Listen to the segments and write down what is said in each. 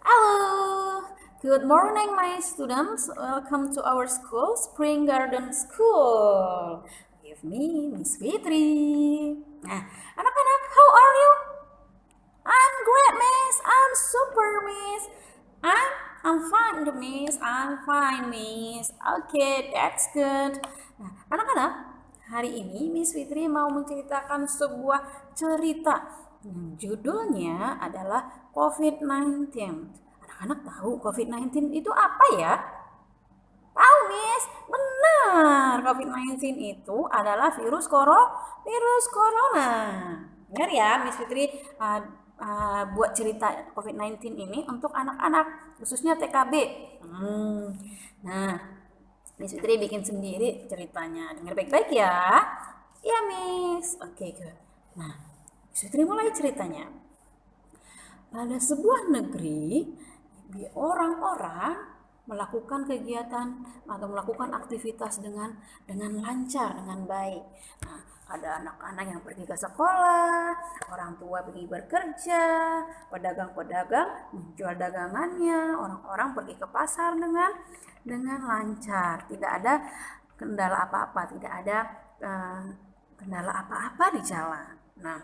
Hello, good morning, my students. Welcome to our school, Spring Garden School. With me, Miss Fitri. Nah, anak-anak, how are you? I'm great, Miss. I'm super, Miss. I'm fine, Miss. I'm fine, Miss. Okay, that's good. Nah, anak-anak, hari ini Miss Fitri mau menceritakan sebuah cerita. Judulnya adalah COVID-19. Anak-anak tahu COVID-19 itu apa ya? Tahu, Miss? Benar. COVID-19 itu adalah virus corona. Benar ya, Miss Fitri buat cerita COVID-19 ini untuk anak-anak, khususnya TKB. Nah, Miss Fitri bikin sendiri ceritanya. Dengar baik-baik ya. Ya, Miss. Oke, good. Nah, Miss Fitri mulai ceritanya. Pada sebuah negeri, orang-orang melakukan kegiatan atau melakukan aktivitas dengan lancar, dengan baik. Nah, ada anak-anak yang pergi ke sekolah, orang tua pergi bekerja, pedagang-pedagang menjual dagangannya, orang-orang pergi ke pasar dengan lancar, tidak ada kendala apa-apa, tidak ada kendala apa-apa di jalan. Nah,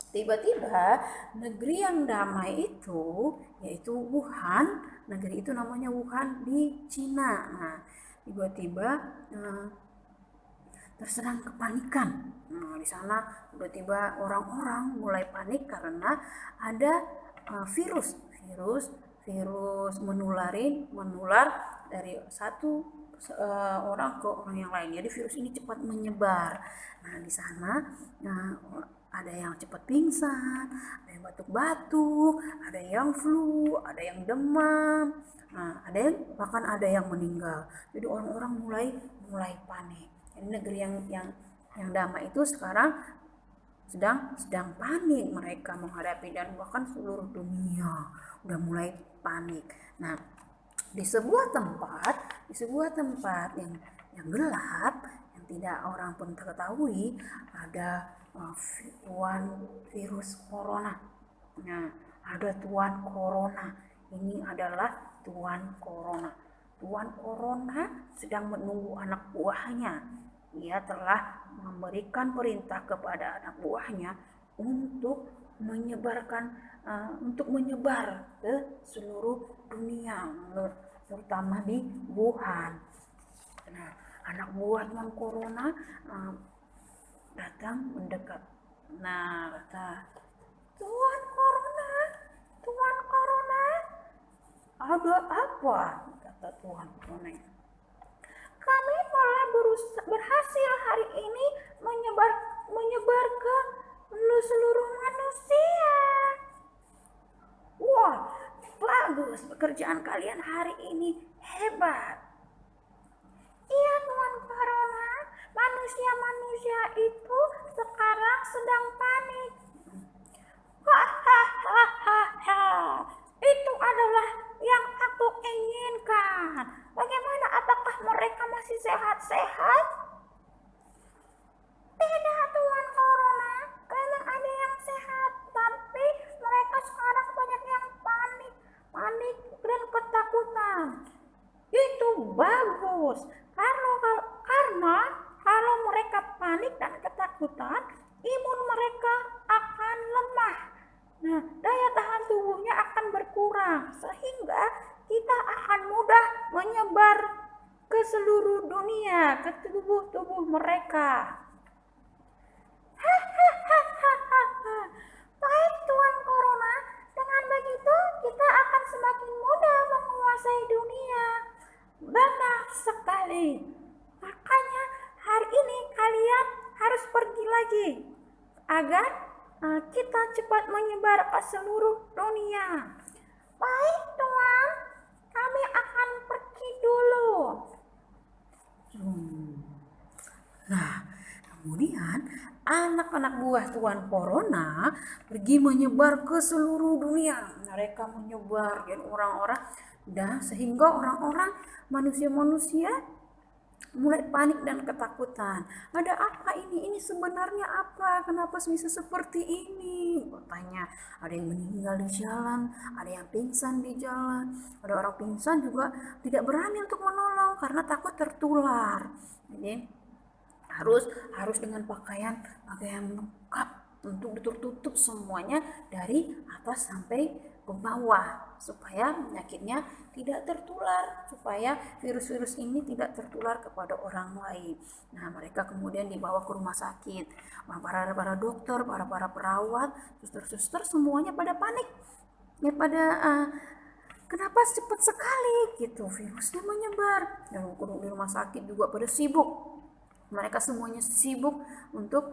tiba-tiba negeri yang damai itu, yaitu Wuhan, negeri itu namanya Wuhan di Cina. Nah, tiba-tiba terserang kepanikan. Nah, di sana tiba-tiba orang-orang mulai panik karena ada virus menular dari satu orang ke orang yang lain. Jadi virus ini cepat menyebar. Nah, di sana ada yang cepat pingsan, ada yang batuk-batuk, ada yang flu, ada yang demam. Nah, bahkan ada yang meninggal. Jadi orang-orang mulai panik. Jadi negeri yang damai itu sekarang sedang panik, mereka menghadapi, dan bahkan seluruh dunia udah mulai panik. Nah, di sebuah tempat yang gelap, yang tidak orang pun ketahui, ada tuan virus corona. Nah, ada tuan corona. Ini adalah tuan corona. Tuan corona sedang menunggu anak buahnya. Ia telah memberikan perintah kepada anak buahnya untuk menyebar ke seluruh dunia, terutama di Wuhan. Nah, anak buah tuan corona datang mendekat. Nah, kata, Tuan Corona, ada apa? Kata Tuan Corona. Kami telah berhasil hari ini menyebar ke seluruh manusia. Wah, bagus, pekerjaan kalian hari ini hebat. Iya, Tuan Corona, manusia-manusia itu sekarang sedang panik. Hahaha, itu adalah yang aku inginkan. Bagaimana, apakah mereka masih sehat-sehat? Tidak, Tuan Corona, memang ada yang sehat, tapi mereka sekarang banyak yang panik dan ketakutan. Itu bagus, karena kalau mereka panik dan ketakutan, imun mereka akan lemah. Nah, daya tahan tubuhnya akan berkurang, sehingga kita akan mudah menyebar ke seluruh dunia, ke tubuh mereka. Baik, Tuan Corona, dengan begitu kita akan semakin mudah menguasai dunia. Benar sekali. Makanya hari ini kalian harus pergi lagi agar kita cepat menyebar ke seluruh dunia. Baik, Tuan, kami akan pergi dulu. Nah, kemudian anak-anak buah Tuan Corona pergi menyebar ke seluruh dunia. Mereka menyebar dan sehingga orang-orang, manusia-manusia mulai panik dan ketakutan. Ada apa ini? Ini sebenarnya apa? Kenapa bisa seperti ini? Katanya ada yang meninggal di jalan, ada yang pingsan di jalan. Ada orang pingsan juga tidak berani untuk menolong karena takut tertular. Jadi harus harus dengan pakaian lengkap untuk ditutup semuanya dari atas sampai ke bawah supaya penyakitnya tidak tertular, supaya virus-virus ini tidak tertular kepada orang lain. Nah, mereka kemudian dibawa ke rumah sakit. Para dokter, para perawat, suster-suster semuanya pada panik. Ya pada kenapa cepat sekali gitu virusnya menyebar. Dan di rumah sakit juga pada sibuk. Mereka semuanya sibuk untuk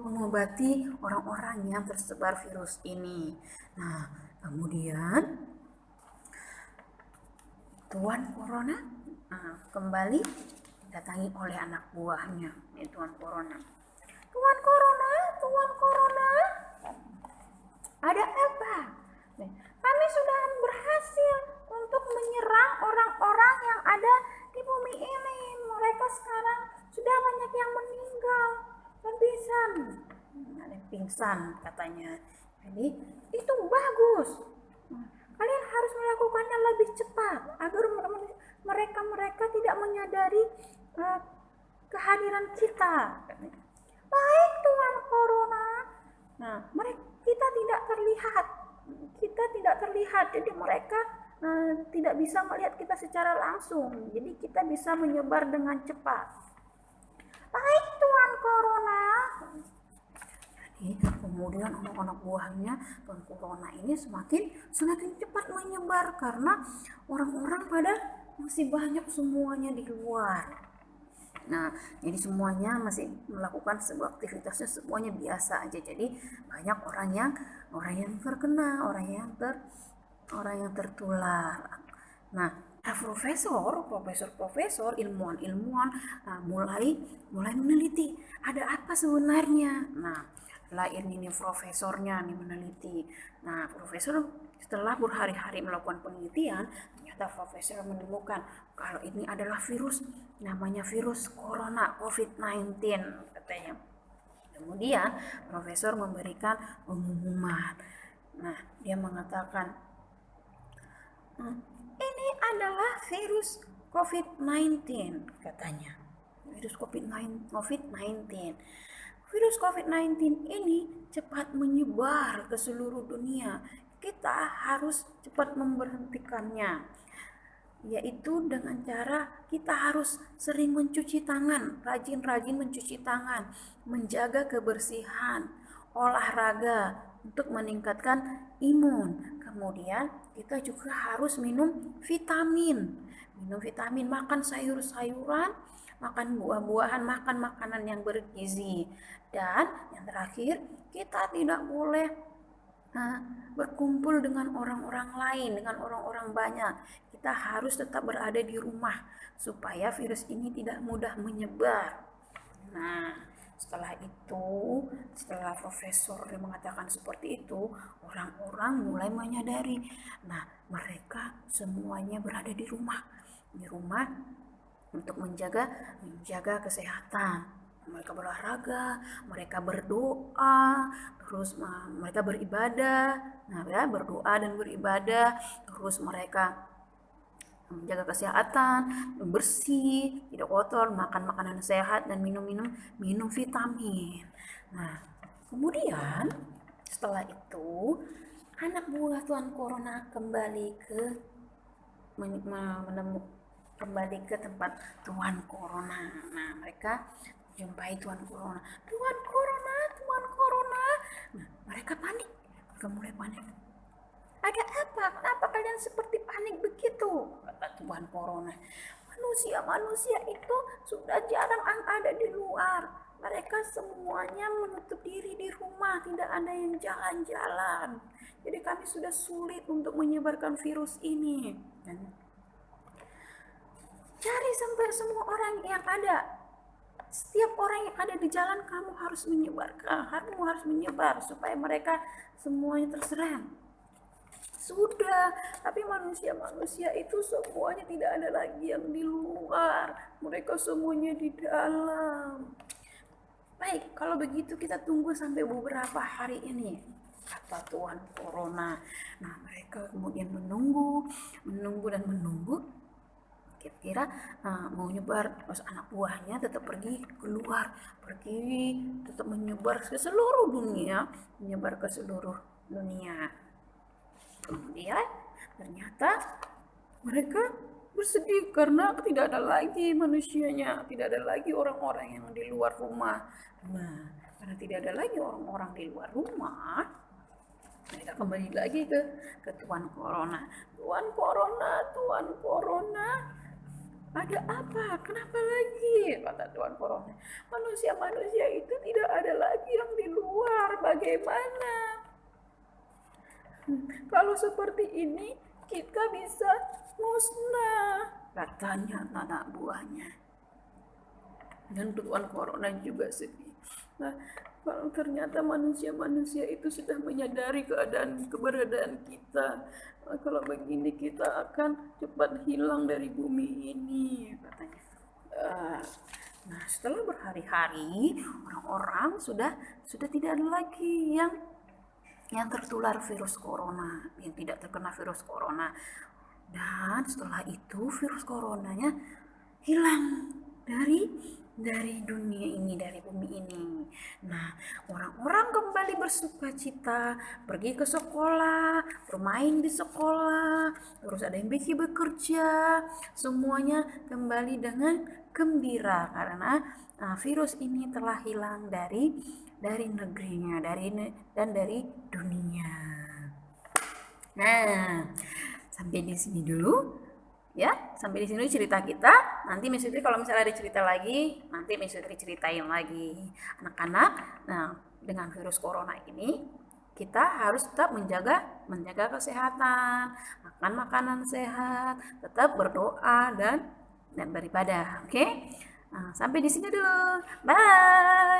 mengobati orang-orang yang tersebar virus ini. Nah, kemudian Tuan Corona kembali datangi oleh anak buahnya, Tuan Corona. Tuan Corona, Tuan Corona, ada apa? Kami sudah berhasil untuk menyerang orang-orang yang ada di bumi ini. Mereka sekarang sudah banyak yang meninggal dan pingsan. Ada pingsan katanya. Jadi itu bagus. Kalian harus melakukannya lebih cepat agar mereka tidak menyadari kehadiran kita. Baik Tuan Corona. Nah, kita tidak terlihat, jadi mereka tidak bisa melihat kita secara langsung. Jadi kita bisa menyebar dengan cepat. Baik Tuan Corona. Jadi kemudian anak-anak buahnya Tuan Corona ini semakin cepat menyebar karena orang-orang pada masih banyak semuanya di luar. Nah, jadi semuanya masih melakukan sebuah aktivitasnya semuanya biasa aja. Jadi banyak orang yang terkena, orang yang tertular. Nah, profesor, ilmuwan, mulai meneliti ada apa sebenarnya. Nah, ini profesornya meneliti. Nah, profesor setelah berhari-hari melakukan penelitian, ternyata profesor menemukan kalau ini adalah virus, namanya virus corona COVID-19 katanya. Kemudian profesor memberikan pengumuman. Nah, dia mengatakan ini adalah virus COVID-19 katanya. Virus COVID-19. Virus COVID-19 ini cepat menyebar ke seluruh dunia. Kita harus cepat memberhentikannya, yaitu dengan cara kita harus sering mencuci tangan, rajin-rajin mencuci tangan, menjaga kebersihan, olahraga untuk meningkatkan imun. Kemudian kita juga harus minum vitamin, makan sayur-sayuran, makan buah-buahan, makan makanan yang bergizi. Dan yang terakhir, kita tidak boleh berkumpul dengan orang-orang lain, dengan orang-orang banyak. Kita harus tetap berada di rumah supaya virus ini tidak mudah menyebar. Nah, setelah profesor mengatakan seperti itu, orang-orang mulai menyadari. Nah, mereka semuanya berada di rumah untuk menjaga kesehatan. Mereka berolahraga, mereka berdoa, terus mereka beribadah. Nah, ya, berdoa dan beribadah, terus mereka menjaga kesehatan, bersih, tidak kotor, makan makanan sehat dan minum vitamin. Nah, kemudian setelah itu anak buah Tuan Corona kembali ke tempat Tuan Corona. Nah, mereka jumpai Tuan Corona. Tuan Corona. Nah, mereka panik. Mereka mulai panik. Ada apa? Kenapa kalian seperti panik begitu? Kata Tuan Corona. Manusia itu sudah jarang ada di luar. Mereka semuanya menutup diri di rumah. Tidak ada yang jalan-jalan. Jadi kami sudah sulit untuk menyebarkan virus ini. Cari sampai semua orang yang ada. Setiap orang yang ada di jalan kamu harus menyebar supaya mereka semuanya terserang. Sudah, tapi manusia-manusia itu semuanya tidak ada lagi yang di luar. Mereka semuanya di dalam. Baik, kalau begitu kita tunggu sampai beberapa hari ini, kata Tuan Corona. Nah, mereka kemudian menunggu dan menunggu. Kira-kira mau nyebar, pas anak buahnya tetap pergi keluar, tetap menyebar ke seluruh dunia, Kemudian ternyata mereka bersedih karena tidak ada lagi manusianya, tidak ada lagi orang-orang yang di luar rumah. Nah, karena tidak ada lagi orang-orang di luar rumah, mereka kembali lagi ke Tuan Corona. Tuan Corona, ada apa? Kenapa lagi? Kata Tuan Corona. Manusia-manusia itu tidak ada lagi yang di luar. Bagaimana? Kalau seperti ini kita bisa musnah, katanya anak buahnya. Dan Tuan Corona juga sedih. Nah, kalau ternyata manusia-manusia itu sudah menyadari keberadaan kita, kalau begini kita akan cepat hilang dari bumi ini, katanya. Nah, setelah berhari-hari, orang-orang sudah tidak ada lagi yang tertular virus corona, yang tidak terkena virus corona. Dan setelah itu virus coronanya hilang dari dunia ini, dari bumi ini. Nah, orang-orang kembali bersuka cita, pergi ke sekolah, bermain di sekolah, terus ada yang bekerja, semuanya kembali dengan gembira karena virus ini telah hilang dari negerinya, dan dari dunia. Nah, sampai di sini dulu ya, sampai di sini cerita kita. Nanti Miss Fitri kalau misalnya ada cerita lagi, nanti Miss Fitri ceritain lagi. Anak-anak, nah dengan virus corona ini kita harus tetap menjaga kesehatan, makan makanan sehat, tetap berdoa dan beribadah. Oke? Nah, sampai di sini dulu. Bye.